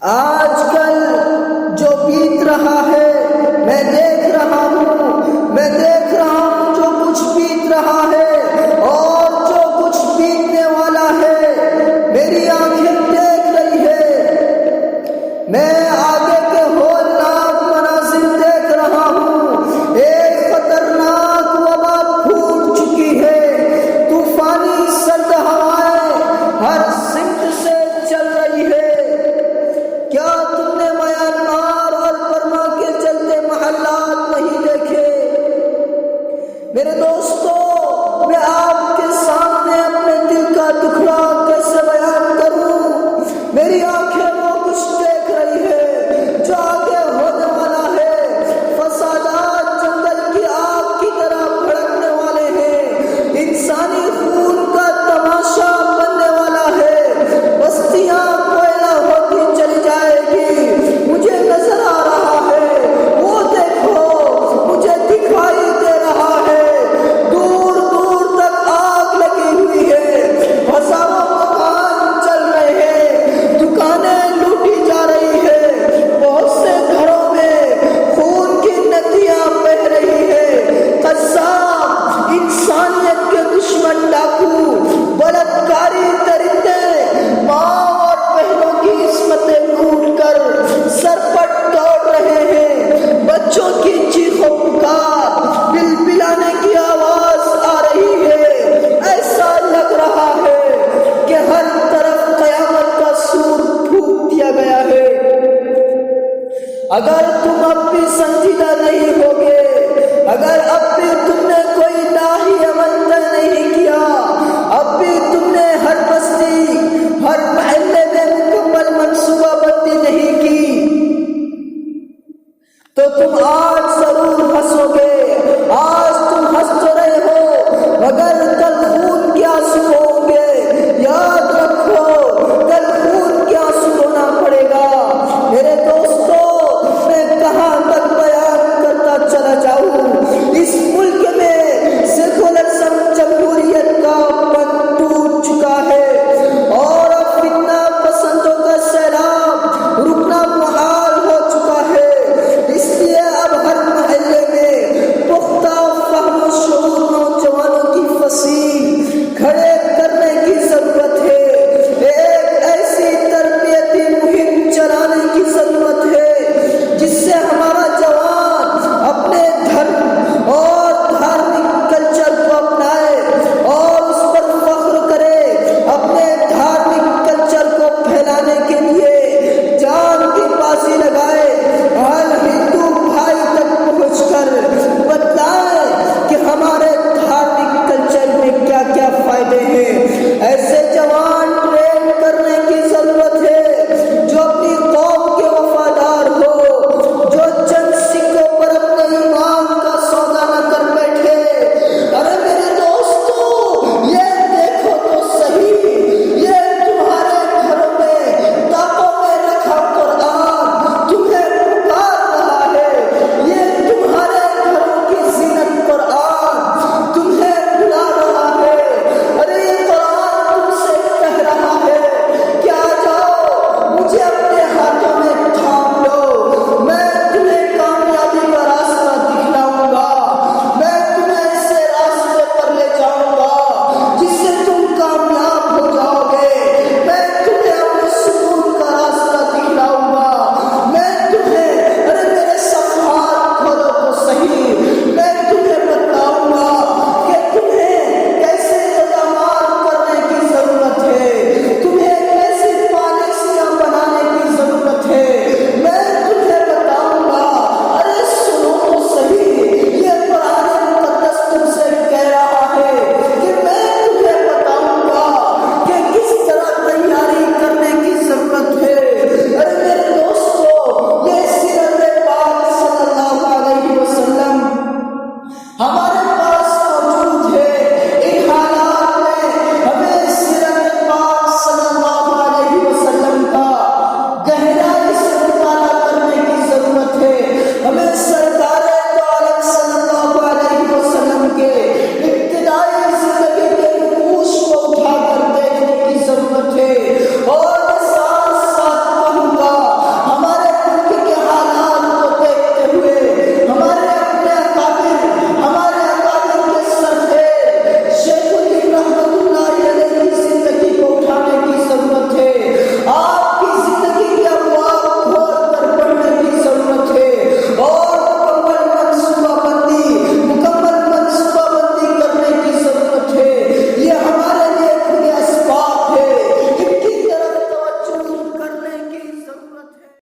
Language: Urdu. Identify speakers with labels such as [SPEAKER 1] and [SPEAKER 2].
[SPEAKER 1] آج کل جو بیت رہا ہے میں دیکھ رہا ہوں جو کچھ بیت رہا ہے اور جو کچھ بیتنے والا ہے میری آنکھیں دیکھ رہی ہے۔ میں آگے کے ہولناک مناظر دیکھ رہا ہوں۔ ایک خطرناک وبا پھوٹ چکی ہے، طوفانی سرد ہوائیں ہر سمت سے چل رہی ہے۔ کیا تم نے میانمار اور برما کے چلتے محلات نہیں دیکھے؟ میرے دوستو، میں آپ کے سامنے اپنے دل کا دکھڑا کیسے بیان کروں؟ میری آنکھیں وہ کچھ دیکھ رہی ہے جو آگے ہونے والا ہے۔ فسادات جنگل کی آگ کی طرح بھڑکنے والے ہیں، انسانی خون کا تماشا بننے والا ہے، بستیاں کوئلہ ہوتی چلی جائے گی۔ مجھے نظر آ رہا ہے، وہ دیکھو مجھے دکھائی دے رہا ہے، دور دور تک آگ لگی ہوئی ہے، ہزاروں مکان جل رہے ہیں، دکانیں لوٹی جا رہی ہے، بہت سے گھروں میں خون کی ندیاں بہہ رہی ہے۔ قذاب، انسانیت کے دشمن ڈاکو، بلاత్కాری درندے ماں اور بہنوں کی عصمتیں لوٹ کر سرپٹ دوڑ رہے ہیں۔ بچوں کی چیخ و پکار، دل پلانے کی آواز آ رہی ہے۔ ایسا لگ رہا ہے کہ ہر طرف قیامت کا سور پھونک دیا گیا ہے۔ اگر تم اب بھی سنجیدہ نہیں ہوگے، اگر اب بھی تم نے کوئی لاہی